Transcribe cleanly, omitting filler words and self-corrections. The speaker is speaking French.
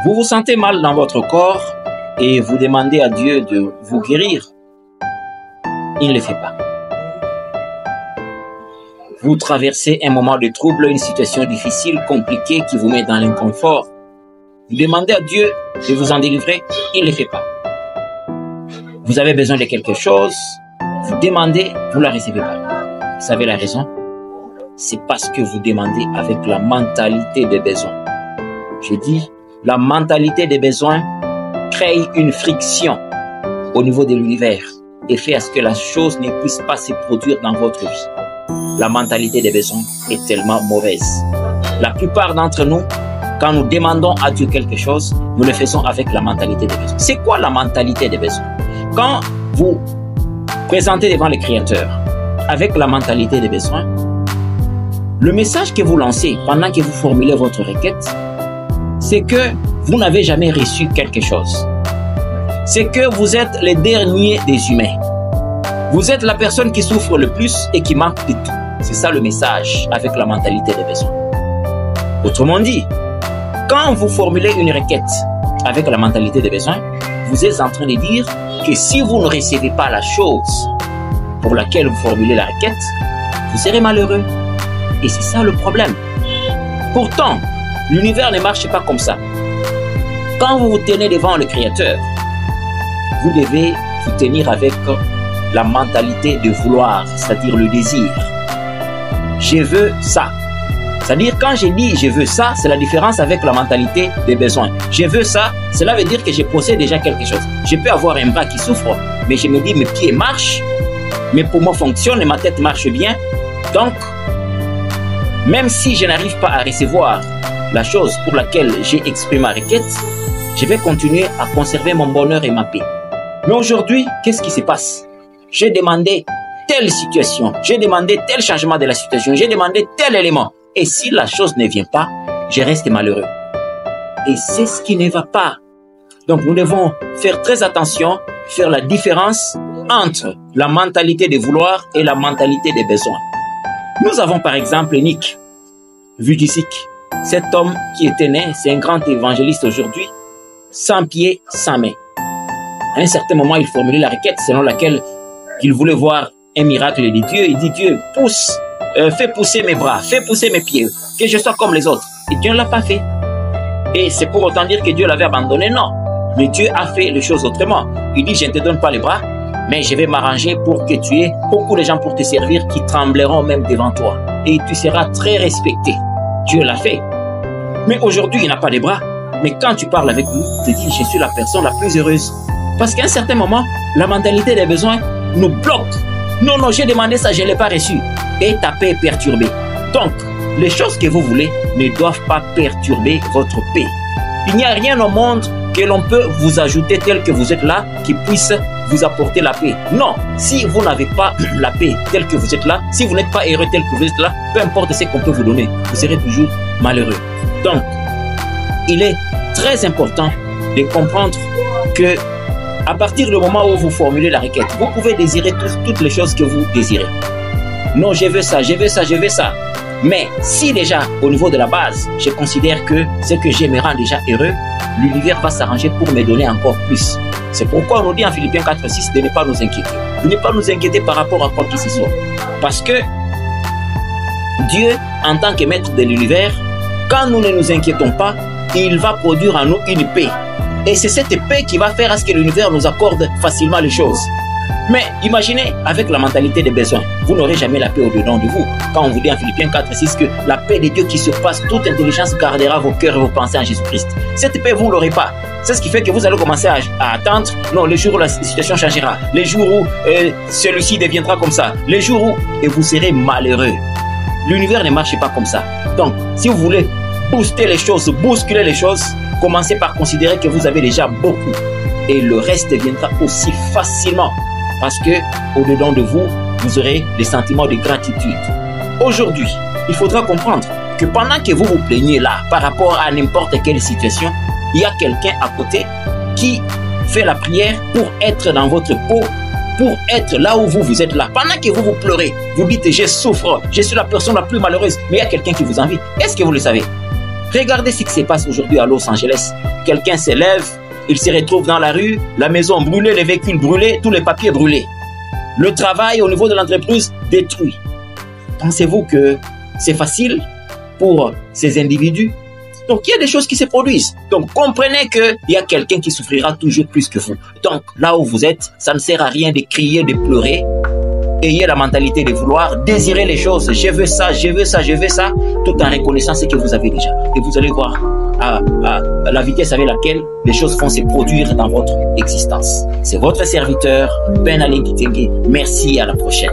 Vous vous sentez mal dans votre corps et vous demandez à Dieu de vous guérir. Il ne le fait pas. Vous traversez un moment de trouble, une situation difficile, compliquée qui vous met dans l'inconfort. Vous demandez à Dieu de vous en délivrer. Il ne le fait pas. Vous avez besoin de quelque chose. Vous demandez, vous ne la recevez pas. Vous savez la raison? C'est parce que vous demandez avec la mentalité des besoins. Je dis, la mentalité des besoins crée une friction au niveau de l'univers et fait à ce que la chose ne puisse pas se produire dans votre vie. La mentalité des besoins est tellement mauvaise. La plupart d'entre nous, quand nous demandons à Dieu quelque chose, nous le faisons avec la mentalité des besoins. C'est quoi la mentalité des besoins? Quand vous présentez devant le Créateur avec la mentalité des besoins, le message que vous lancez pendant que vous formulez votre requête, c'est que vous n'avez jamais reçu quelque chose. C'est que vous êtes le dernier des humains. Vous êtes la personne qui souffre le plus et qui manque de tout. C'est ça le message avec la mentalité des besoins. Autrement dit, quand vous formulez une requête avec la mentalité des besoins, vous êtes en train de dire que si vous ne recevez pas la chose pour laquelle vous formulez la requête, vous serez malheureux. Et c'est ça le problème. Pourtant, l'univers ne marche pas comme ça. Quand vous vous tenez devant le Créateur, vous devez vous tenir avec la mentalité de vouloir, c'est-à-dire le désir. Je veux ça. C'est-à-dire quand je dis je veux ça, c'est la différence avec la mentalité des besoins. Je veux ça, cela veut dire que je possède déjà quelque chose. Je peux avoir un bras qui souffre, mais je me dis mes pieds marchent, mes poumons fonctionnent et ma tête marche bien. Donc, même si je n'arrive pas à recevoir la chose pour laquelle j'ai exprimé ma requête, je vais continuer à conserver mon bonheur et ma paix. Mais aujourd'hui, qu'est-ce qui se passe? J'ai demandé telle situation, j'ai demandé tel changement de la situation, j'ai demandé tel élément. Et si la chose ne vient pas, je reste malheureux. Et c'est ce qui ne va pas. Donc nous devons faire très attention, faire la différence entre la mentalité de vouloir et la mentalité des besoins. Nous avons par exemple Nick Vujicic. Cet homme qui était né, c'est un grand évangéliste aujourd'hui, sans pied, sans main. À un certain moment, il formulait la requête selon laquelle il voulait voir un miracle de Dieu. Il dit, Dieu, pousse, fais pousser mes bras, fais pousser mes pieds, que je sois comme les autres. Et Dieu ne l'a pas fait. Et c'est pour autant dire que Dieu l'avait abandonné? Non. Mais Dieu a fait les choses autrement. Il dit, je ne te donne pas les bras, mais je vais m'arranger pour que tu aies beaucoup de gens pour te servir qui trembleront même devant toi. Et tu seras très respecté. Dieu l'a fait. Mais aujourd'hui, il n'a pas de bras. Mais quand tu parles avec lui, tu te dis, je suis la personne la plus heureuse. Parce qu'à un certain moment, la mentalité des besoins nous bloque. Non, non, j'ai demandé ça, je ne l'ai pas reçu. Et ta paix est perturbée. Donc, les choses que vous voulez ne doivent pas perturber votre paix. Il n'y a rien au monde que l'on peut vous ajouter tel que vous êtes là, qui puisse vous apporter la paix. Non, si vous n'avez pas la paix telle que vous êtes là, si vous n'êtes pas heureux tel que vous êtes là, peu importe ce qu'on peut vous donner, vous serez toujours malheureux. Donc, il est très important de comprendre que à partir du moment où vous formulez la requête, vous pouvez désirer toutes les choses que vous désirez. Non, je veux ça, je veux ça, je veux ça. Mais si déjà, au niveau de la base, je considère que ce que j'ai me rend déjà heureux, l'univers va s'arranger pour me donner encore plus. C'est pourquoi on nous dit en Philippiens 4:6 de ne pas nous inquiéter. De ne pas nous inquiéter par rapport à quoi que ce soit. Parce que Dieu, en tant que maître de l'univers, quand nous ne nous inquiétons pas, il va produire en nous une paix. Et c'est cette paix qui va faire à ce que l'univers nous accorde facilement les choses. Mais imaginez, avec la mentalité des besoins, vous n'aurez jamais la paix au-dedans de vous. Quand on vous dit en Philippiens 4:6 que la paix de Dieu qui surpasse toute intelligence gardera vos cœurs et vos pensées en Jésus-Christ. Cette paix, vous ne l'aurez pas. C'est ce qui fait que vous allez commencer à attendre. Non, le jour où la situation changera. Les jours où celui-ci deviendra comme ça. Les jours où... Et vous serez malheureux. L'univers ne marche pas comme ça. Donc, si vous voulez booster les choses, bousculer les choses, commencez par considérer que vous avez déjà beaucoup. Et le reste viendra aussi facilement. Parce que au-dedans de vous, vous aurez les sentiments de gratitude. Aujourd'hui, il faudra comprendre que pendant que vous vous plaignez là, par rapport à n'importe quelle situation, il y a quelqu'un à côté qui fait la prière pour être dans votre peau, pour être là où vous êtes là. Pendant que vous pleurez, vous dites je souffre, je suis la personne la plus malheureuse, mais il y a quelqu'un qui vous envie. Est-ce que vous le savez? Regardez ce qui se passe aujourd'hui à Los Angeles. Quelqu'un s'élève, il se retrouve dans la rue, la maison brûlée, les véhicules brûlés, tous les papiers brûlés. Le travail au niveau de l'entreprise détruit. Pensez-vous que c'est facile pour ces individus? Donc, il y a des choses qui se produisent. Donc, comprenez qu'il y a quelqu'un qui souffrira toujours plus que vous. Donc, là où vous êtes, ça ne sert à rien de crier, de pleurer. Ayez la mentalité de vouloir désirer les choses. Je veux ça, je veux ça, je veux ça, tout en reconnaissant ce que vous avez déjà. Et vous allez voir à la vitesse avec laquelle les choses vont se produire dans votre existence. C'est votre serviteur, Ben Alain Kitenge. Merci, à la prochaine.